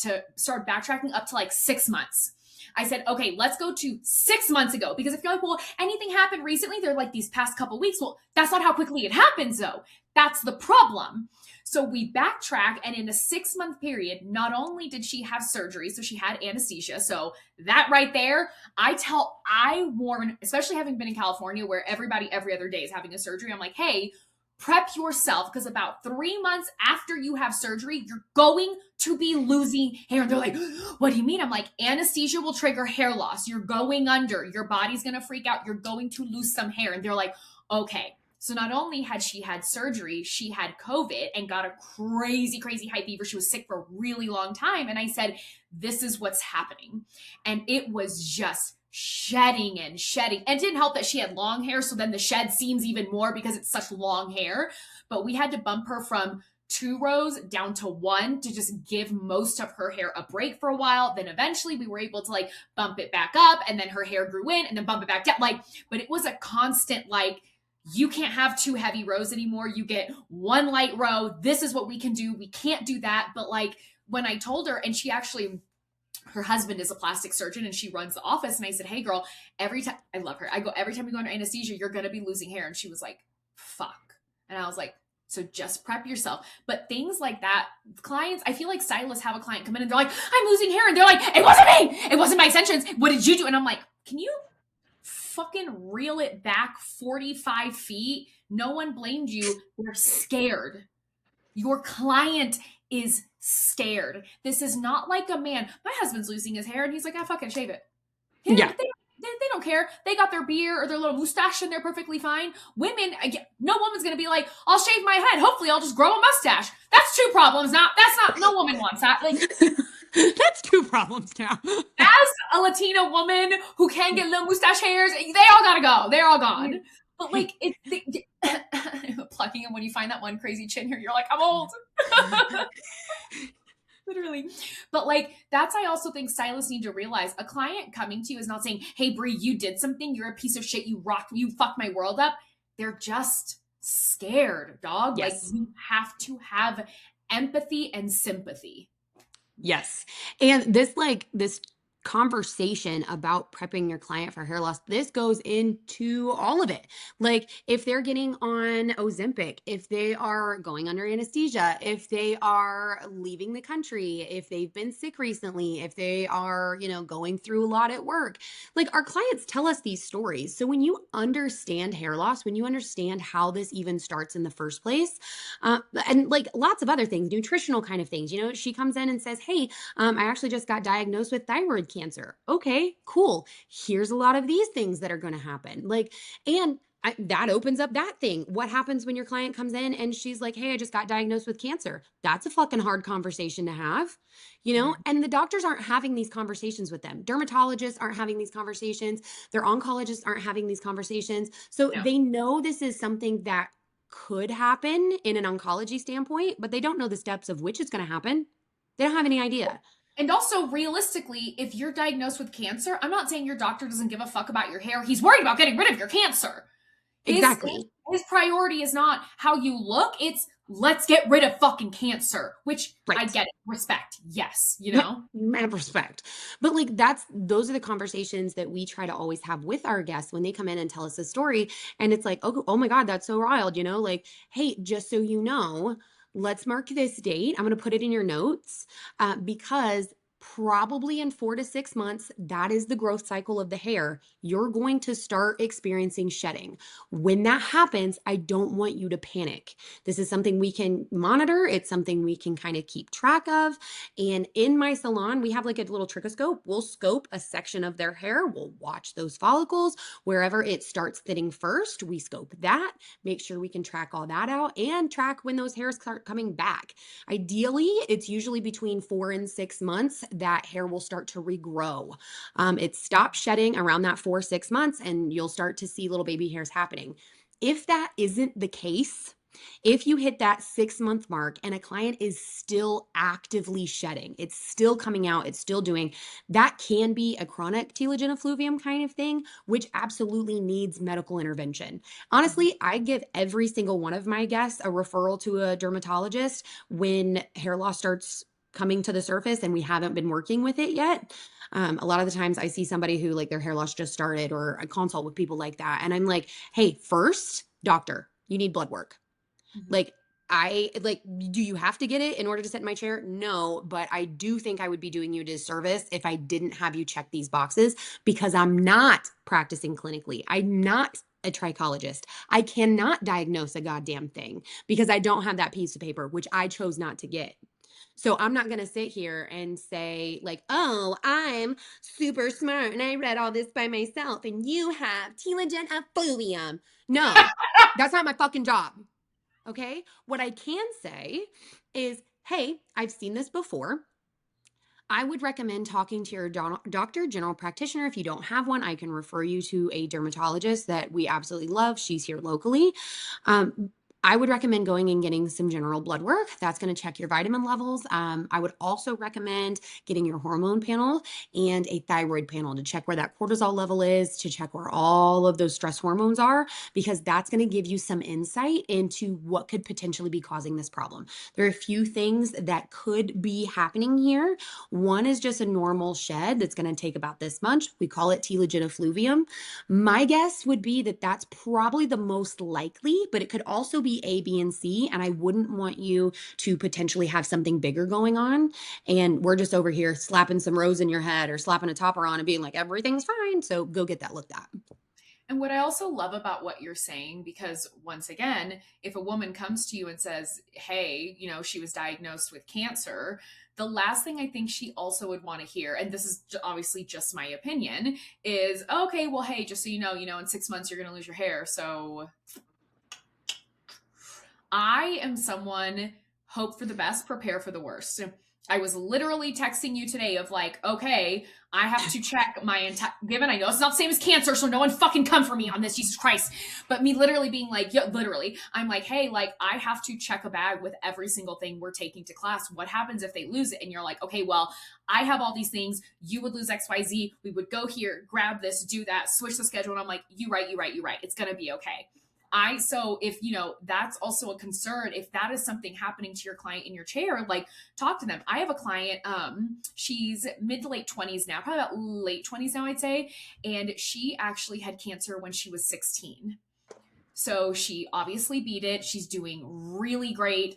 to like 6 months. I said, okay, let's go to 6 months ago. Because if you're like, well, anything happened recently, they're like these past couple weeks. Well, that's not how quickly it happens, though. That's the problem. So we backtrack, and in a 6 month period, not only did she have surgery, so she had anesthesia. So that right there, I warn, especially having been in California where everybody every other day is having a surgery. I'm like, hey, prep yourself, because about 3 months after you have surgery, you're going to be losing hair. And they're like, what do you mean? I'm like, anesthesia will trigger hair loss. You're going under. Your body's going to freak out. You're going to lose some hair. And they're like, okay. So not only had she had surgery, she had COVID and got a crazy, crazy high fever. She was sick for a really long time. And I said, this is what's happening. And it was just shedding and shedding. And it didn't help that she had long hair. So then the shed seems even more because it's such long hair. But we had to bump her from 2 rows down to 1 to just give most of her hair a break for a while. Then eventually we were able to like bump it back up, and then her hair grew in and then bump it back down. Like, but it was a constant, like, you can't have 2 heavy rows anymore. You get 1 light row. This is what we can do. We can't do that. But like, when I told her, and she actually, her husband is a plastic surgeon and she runs the office. And I said, hey girl, every time, I love her. I go, every time you go under anesthesia, you're going to be losing hair. And she was like, fuck. And I was like, so just prep yourself. But things like that, clients, I feel like stylists have a client come in and they're like, I'm losing hair. And they're like, it wasn't me. It wasn't my extensions. What did you do? And I'm like, can you fucking reel it back 45 feet? No one blamed you. You're scared. Your client is scared. This is not like a man. My husband's losing his hair and he's like, I fucking shave it. Yeah. They don't care. They got their beard or their little mustache and they're perfectly fine. Women, no woman's going to be like, I'll shave my head. Hopefully I'll just grow a mustache. That's 2 problems. No woman wants that. Like, That's 2 problems now. as a Latina woman who can get little mustache hairs, they all gotta go. They're all gone. But like, plucking them when you find that one crazy chin hair, you're like, I'm old. Literally. But like, I also think stylists need to realize a client coming to you is not saying, hey, Bri, you did something. You're a piece of shit. You fucked my world up. They're just scared, dog. Yes. Like, you have to have empathy and sympathy. Yes. And this conversation about prepping your client for hair loss, this goes into all of it. Like, if they're getting on Ozempic, if they are going under anesthesia, if they are leaving the country, if they've been sick recently, if they are, going through a lot at work. Like, our clients tell us these stories. So when you understand hair loss, when you understand how this even starts in the first place, and like lots of other things, nutritional kind of things, she comes in and says, hey, I actually just got diagnosed with thyroid cancer. Okay, cool. Here's a lot of these things that are going to happen. Like, and that opens up that thing. What happens when your client comes in and she's like, hey, I just got diagnosed with cancer? That's a fucking hard conversation to have, and the doctors aren't having these conversations with them. Dermatologists aren't having these conversations. Their oncologists aren't having these conversations. So No. they know this is something that could happen in an oncology standpoint, but they don't know the steps of which it's going to happen. They don't have any idea. And also, realistically, if you're diagnosed with cancer, I'm not saying your doctor doesn't give a fuck about your hair. He's worried about getting rid of your cancer. His Exactly. his priority is not how you look, it's let's get rid of fucking cancer, which I Right. get it. Respect. Yes, you Yep, know? mad respect. But like those are the conversations that we try to always have with our guests when they come in and tell us a story. And it's like, oh my God, that's so wild, like, hey, just so you know, let's mark this date. I'm gonna put it in your notes because probably in 4 to 6 months, that is the growth cycle of the hair. You're going to start experiencing shedding. When that happens, I don't want you to panic. This is something we can monitor, it's something we can kind of keep track of. And in my salon, we have like a little trichoscope. We'll scope a section of their hair. We'll watch those follicles. Wherever it starts thinning first, we scope that, make sure we can track all that out and track when those hairs start coming back. Ideally, it's usually between 4 and 6 months that hair will start to regrow. It stops shedding around that 4, 6 months, and you'll start to see little baby hairs happening. If that isn't the case, if you hit that 6 month mark and a client is still actively shedding, it's still coming out, it's still doing, that can be a chronic telogen effluvium kind of thing, which absolutely needs medical intervention. Mhm. Honestly, I give every single one of my guests a referral to a dermatologist when hair loss starts coming to the surface and we haven't been working with it yet. A lot of the times I see somebody who like their hair loss just started, or I consult with people like that. And I'm like, hey, first, doctor, you need blood work. Mhm. Like, I like, do you have to get it in order to sit in my chair? No, but I do think I would be doing you a disservice if I didn't have you check these boxes because I'm not practicing clinically. I'm not a trichologist. I cannot diagnose a goddamn thing because I don't have that piece of paper, which I chose not to get. So I'm not going to sit here and say like, "Oh, I'm super smart and I read all this by myself and you have telogen effluvium." No. That's not my fucking job. Okay. What I can say is, hey, I've seen this before. I would recommend talking to your doctor, general practitioner. If you don't have one, I can refer you to a dermatologist that we absolutely love. She's here locally. Um, I would recommend going and getting some general blood work. That's going to check your vitamin levels. I would also recommend getting your hormone panel and a thyroid panel to check where that cortisol level is, to check where all of those stress hormones are, because that's going to give you some insight into what could potentially be causing this problem. There are a few things that could be happening here. One is just a normal shed that's going to take about this much. We call it telogen effluvium. My guess would be that that's probably the most likely, but it could also be A, B, and C. And I wouldn't want you to potentially have something bigger going on. And we're just over here slapping some rose in your head or slapping a topper on and being like, everything's fine. So go get that looked at. And what I also love about what you're saying, because once again, if a woman comes to you and says, hey, she was diagnosed with cancer, the last thing I think she also would want to hear, and this is obviously just my opinion, is okay, well, hey, just so in 6 months you're going to lose your hair. So I am someone, hope for the best, prepare for the worst. I was literally texting you today of like, okay, I have to check my entire, given I know it's not the same as cancer, so no one fucking come for me on this, Jesus Christ. But me literally being like, yeah, literally, I'm like, hey, like, I have to check a bag with every single thing we're taking to class. What happens if they lose it? And you're like, okay, well, I have all these things. You would lose XYZ. We would go here, grab this, do that, switch the schedule. And I'm like, you right, you right, you right. It's going to be okay. So if that's also a concern, if that is something happening to your client in your chair, like talk to them. I have a client, she's mid to late 20s now, probably about late 20s now, I'd say. And she actually had cancer when she was 16. So she obviously beat it. She's doing really great.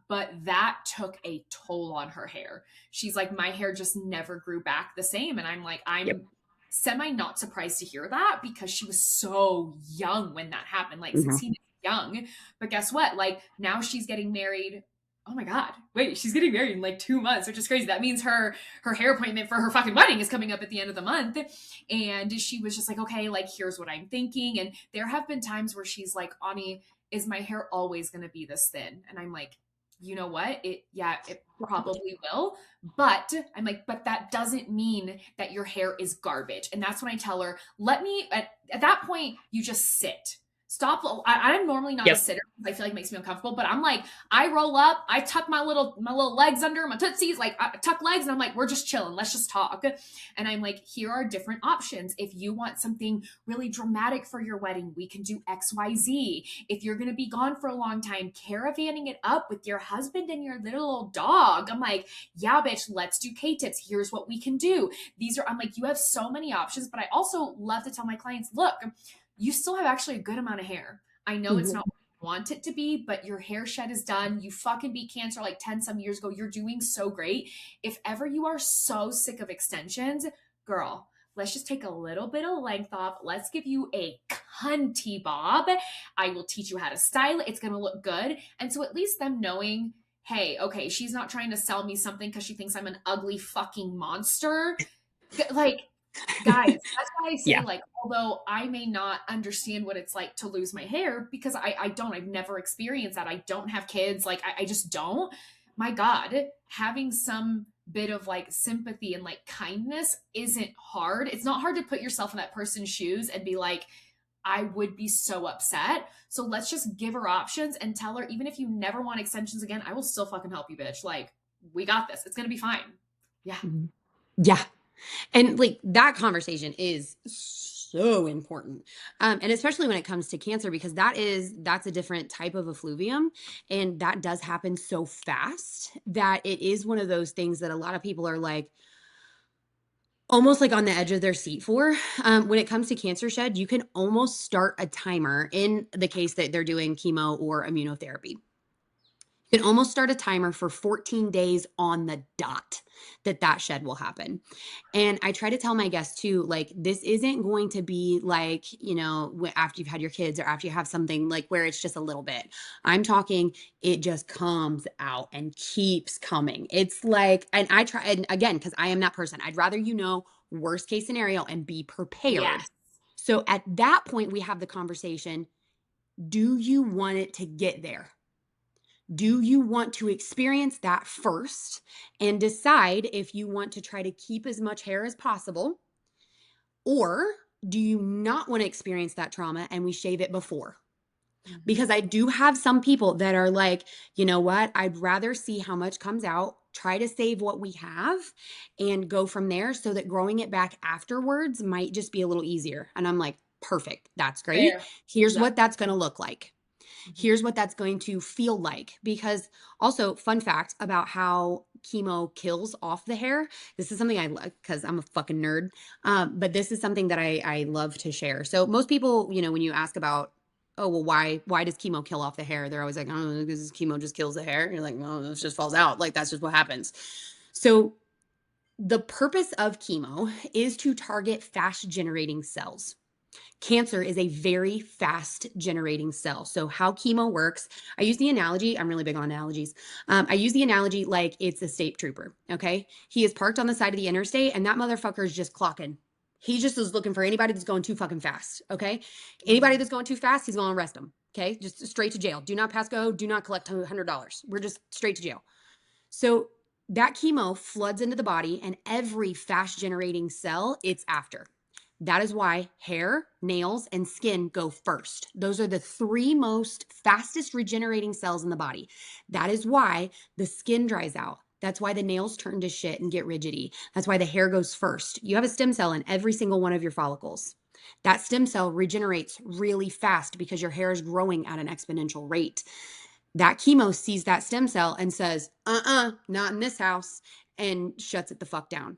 But that took a toll on her hair. She's like, my hair just never grew back the same. And I'm like, Yep. I'm semi not surprised to hear that because she was so young when that happened. Like Mhm. 16 is young. But guess what? Like now she's getting married. Oh my God. Wait, she's getting married in like 2 months, which is crazy. That means her hair appointment for her fucking wedding is coming up at the end of the month. And she was just like, okay, like here's what I'm thinking. And there have been times where she's like, Ani, is my hair always gonna be this thin? And I'm like, you know what? It probably will. But I'm like, but that doesn't mean that your hair is garbage. And that's when I tell her, at that point, you just sit. Stop. I'm normally not a Yep. sitter because I feel like it makes me uncomfortable, but I'm like, I roll up, I tuck my little legs under my tootsies, like I tuck legs, and I'm like, we're just chilling. Let's just talk. And I'm like, here are different options. If you want something really dramatic for your wedding, we can do XYZ. If you're gonna be gone for a long time, caravanning it up with your husband and your little old dog. I'm like, yeah, bitch, let's do K-tips. Here's what we can do. I'm like, you have so many options, but I also love to tell my clients, look, you still have actually a good amount of hair. I know it's Mhm. not what you want it to be, but your hair shed is done. You fucking beat cancer like 10 some years ago. You're doing so great. If ever you are so sick of extensions, girl, let's just take a little bit of length off. Let's give you a cunty bob. I will teach you how to style it. It's going to look good. And so at least them knowing, hey, okay, she's not trying to sell me something because she thinks I'm an ugly fucking monster. Like, guys, that's why I say, Yeah. like, although I may not understand what it's like to lose my hair, because I've never experienced that. I don't have kids. Like, I just don't. My God, having some bit of like sympathy and like kindness isn't hard. It's not hard to put yourself in that person's shoes and be like, I would be so upset. So let's just give her options and tell her, even if you never want extensions again, I will still fucking help you, bitch. Like, we got this. It's going to be fine. Yeah. Mhm. Yeah. And like that conversation is so important. And especially when it comes to cancer, because that's a different type of effluvium. And that does happen so fast that it is one of those things that a lot of people are like almost like on the edge of their seat for. When it comes to cancer shed, you can almost start a timer in the case that they're doing chemo or immunotherapy. You can almost start a timer for 14 days on the dot that shed will happen. And I try to tell my guests too, like, this isn't going to be like, after you've had your kids or after you have something like where it's just a little bit. I'm talking, it just comes out and keeps coming. It's like, and I try, and again, because I am that person, I'd rather, worst case scenario and be prepared. Yes. So at that point, we have the conversation. Do you want it to get there? Do you want to experience that first and decide if you want to try to keep as much hair as possible? Or do you not want to experience that trauma and we shave it before? Because I do have some people that are like, you know what? I'd rather see how much comes out, try to save what we have, and go from there so that growing it back afterwards might just be a little easier. And I'm like, perfect. That's great. Fair. Here's Yep. what that's going to look like. Mhm. Here's what that's going to feel like. Because also, fun fact about how chemo kills off the hair. This is something I love because I'm a fucking nerd. But this is something that I love to share. So most people, when you ask about, oh, well, why does chemo kill off the hair? They're always like, oh, because chemo just kills the hair. You're like, no, it just falls out. Like that's just what happens. So the purpose of chemo is to target fast generating cells. Cancer is a very fast generating cell. So, how chemo works, I use the analogy, I'm really big on analogies. I use the analogy like it's a state trooper. Okay. He is parked on the side of the interstate and that motherfucker is just clocking. He just is looking for anybody that's going too fucking fast. Okay. Anybody Mhm. that's going too fast, he's going to arrest them. Okay. Just straight to jail. Do not pass go. Do not collect $100. We're just straight to jail. So, that chemo floods into the body and every fast generating cell it's after. That is why hair, nails, and skin go first. Those are the three most fastest regenerating cells in the body. That is why the skin dries out. That's why the nails turn to shit and get rigidy. That's why the hair goes first. You have a stem cell in every single one of your follicles. That stem cell regenerates really fast because your hair is growing at an exponential rate. That chemo sees that stem cell and says, not in this house, and shuts it the fuck down.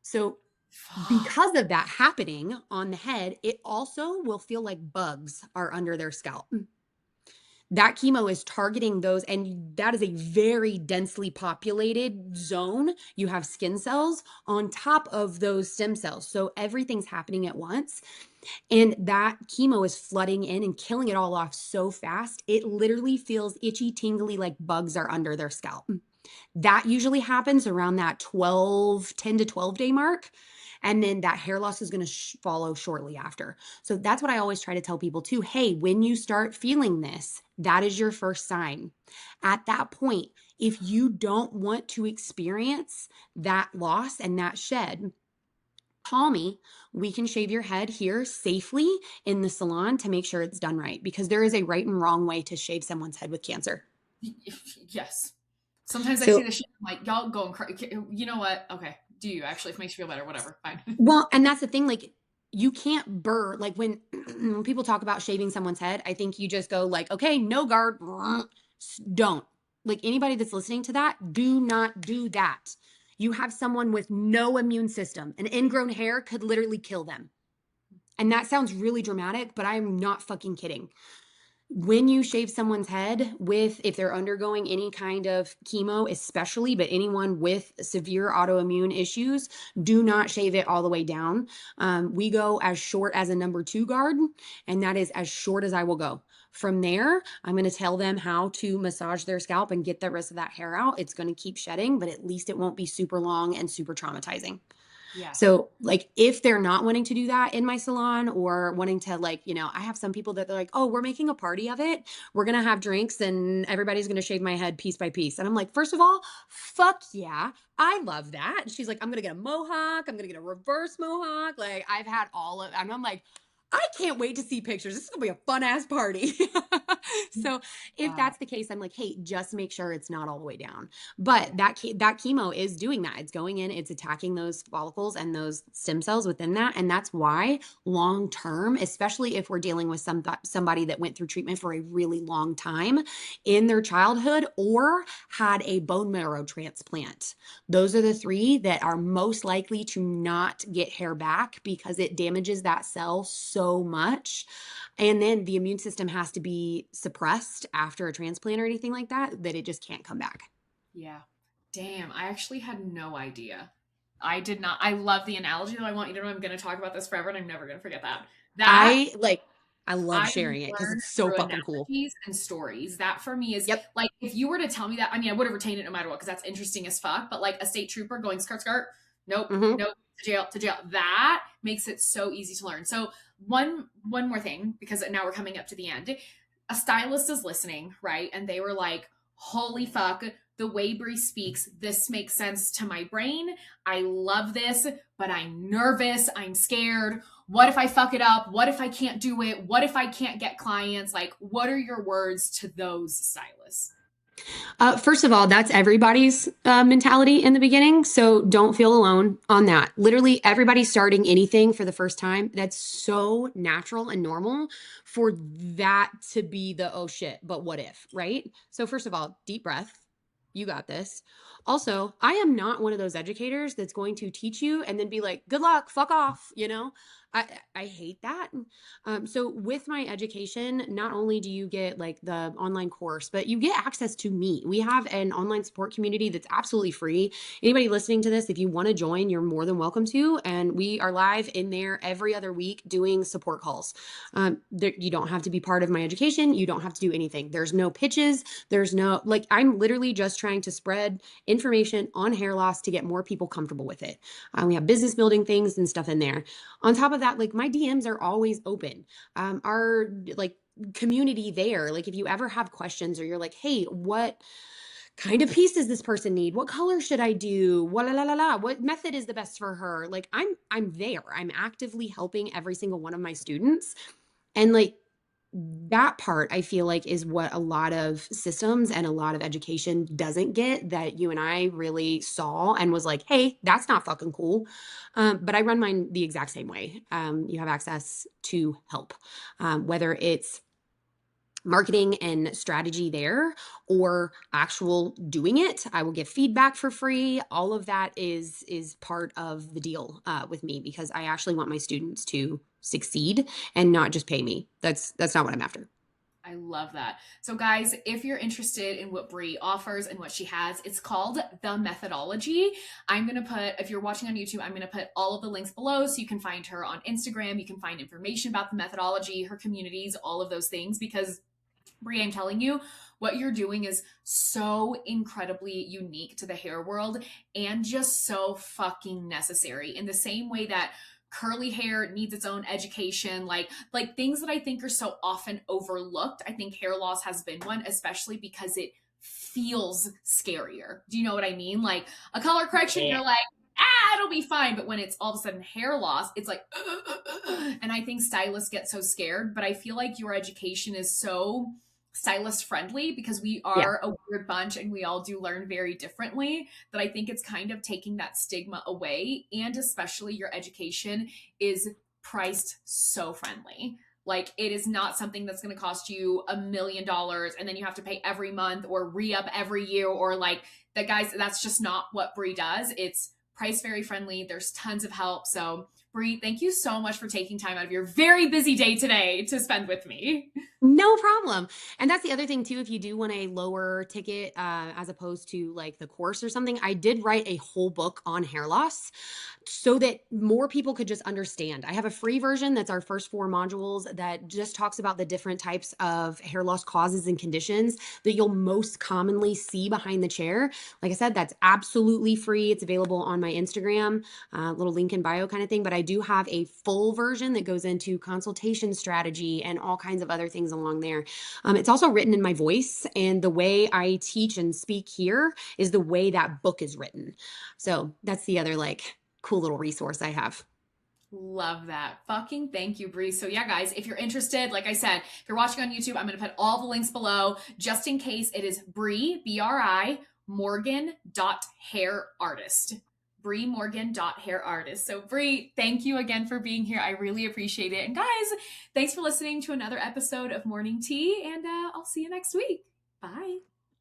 So Fuck. because of that happening on the head, it also will feel like bugs are under their scalp. That chemo is targeting those, and that is a very densely populated zone. You have skin cells on top of those stem cells. So everything's happening at once. And that chemo is flooding in and killing it all off so fast. It literally feels itchy, tingly, like bugs are under their scalp. That usually happens around that 10 to 12 day mark. And then that hair loss is going to follow shortly after. So that's what I always try to tell people too. Hey, when you start feeling this, that is your first sign. At that point, if you don't want to experience that loss and that shed, call me. We can shave your head here safely in the salon to make sure it's done right, because there is a right and wrong way to shave someone's head with cancer. Yes. Sometimes I see So, the shit, I'm like, y'all going crazy. You know what? Okay. Do you actually? If it makes you feel better, whatever. Fine. well, and that's the thing, like, you can't burr, like, when when people talk about shaving someone's head, I think you just go like, okay, no guard, don't. Like, anybody that's listening to that, do not do that. You have someone with no immune system. An ingrown hair could literally kill them. And that sounds really dramatic, but I'm not fucking kidding. When you shave someone's head with, if they're undergoing any kind of chemo, especially, but anyone with severe autoimmune issues, do not shave it all the way down. We go as short as a number 2 guard, and that is as short as I will go. From there, I'm going to tell them how to massage their scalp and get the rest of that hair out. It's going to keep shedding, but at least it won't be super long and super traumatizing. Yeah. So, like, if they're not wanting to do that in my salon, or wanting to, like, I have some people that they're like, oh, we're making a party of it. We're going to have drinks and everybody's going to shave my head piece by piece. And I'm like, first of all, fuck yeah. I love that. And she's like, I'm going to get a mohawk. I'm going to get a reverse mohawk. Like, I've had all of, and I'm like, I can't wait to see pictures. This is going to be a fun ass party. So if Wow. that's the case, I'm like, hey, just make sure it's not all the way down. But that chemo is doing that. It's going in, it's attacking those follicles and those stem cells within that. And that's why long term, especially if we're dealing with somebody that went through treatment for a really long time in their childhood or had a bone marrow transplant, those are the 3 that are most likely to not get hair back, because it damages that cell so much. And then the immune system has to be suppressed after a transplant or anything like that, that it just can't come back. Yeah. Damn. I actually had no idea. I did not. I love the analogy, though. I want you to know I'm going to talk about this forever and I'm never going to forget that. That I like, I love I sharing it because learn it's so through fucking cool. analogies and stories. That for me is Yep. like, if you were to tell me that, I mean, I would have retained it no matter what, because that's interesting as fuck. But like a state trooper going skirt, skirt, nope, Mm-hmm. nope, to jail, to jail. That makes it so easy to learn. So one more thing, because now we're coming up to the end. A stylist is listening, right? And they were like, holy fuck, the way Bri speaks, this makes sense to my brain. I love this, but I'm nervous. I'm scared. What if I fuck it up? What if I can't do it? What if I can't get clients? Like, what are your words to those stylists? First of all, that's everybody's mentality in the beginning. So don't feel alone on that. Literally, everybody starting anything for the first time, that's so natural and normal for that to be the, oh shit, but what if, right? So, first of all, deep breath. You got this. Also, I am not one of those educators that's going to teach you and then be like, good luck, fuck off, I hate that. So with my education, not only do you get like the online course, but you get access to me. We have an online support community that's absolutely free. Anybody listening to this, if you want to join, you're more than welcome to. And we are live in there every other week doing support calls. You don't have to be part of my education. You don't have to do anything. There's no pitches. There's no, like, I'm literally just trying to spread information on hair loss to get more people comfortable with it. We have business building things and stuff in there. On top of that, like, my DMs are always open. Our like community there, like, if you ever have questions or you're like, hey, what kind of piece does this person need? What color should I do? What la la la la? What method is the best for her? Like, I'm there. I'm actively helping every single one of my students. And like, that part I feel like is what a lot of systems and a lot of education doesn't get, that you and I really saw and was like, hey, that's not fucking cool. But I run mine the exact same way. You have access to help, whether it's marketing and strategy there or actual doing it. I will give feedback for free. All of that is part of the deal with me, because I actually want my students to succeed and not just pay me. That's not what I'm after. I love that. So, guys, if you're interested in what Bri offers and what she has, it's called The Methodology. I'm going to put, if you're watching on YouTube, I'm going to put all of the links below so you can find her on Instagram. You can find information about the methodology, her communities, all of those things, because Bri, I'm telling you, what you're doing is so incredibly unique to the hair world and just so fucking necessary. In the same way that curly hair needs its own education, like things that I think are so often overlooked. I think hair loss has been one, especially because it feels scarier. Do you know what I mean? Like a color correction, Yeah. you're like, it'll be fine. But when it's all of a sudden hair loss, it's like, and I think stylists get so scared. But I feel like your education is so stylist friendly because we Yeah. are a weird bunch and we all do learn very differently, that I think it's kind of taking that stigma away. And especially your education is priced so friendly. Like it is not something that's going to cost you $1 million and then you have to pay every month or re-up every year, or like that, guys, that's just not what Bri does. It's price very friendly. There's tons of help. So Bri, thank you so much for taking time out of your very busy day today to spend with me. No problem. And that's the other thing too. If you do want a lower ticket, as opposed to like the course or something, I did write a whole book on hair loss so that more people could just understand. I have a free version that's our first 4 modules that just talks about the different types of hair loss causes and conditions that you'll most commonly see behind the chair. Like I said, that's absolutely free. It's available on my Instagram, little link in bio kind of thing. But I do have a full version that goes into consultation strategy and all kinds of other things along there. It's also written in my voice, and the way I teach and speak here is the way that book is written. So that's the other like cool little resource I have. Love that. Fucking thank you, Bri. So yeah, guys, if you're interested, like I said, if you're watching on YouTube, I'm going to put all the links below just in case. It is Bri, Bri, Morgan.hair artist. Bri Morgan.hair artist. So Bri, thank you again for being here. I really appreciate it. And guys, thanks for listening to another episode of Mourning Tea, and I'll see you next week. Bye.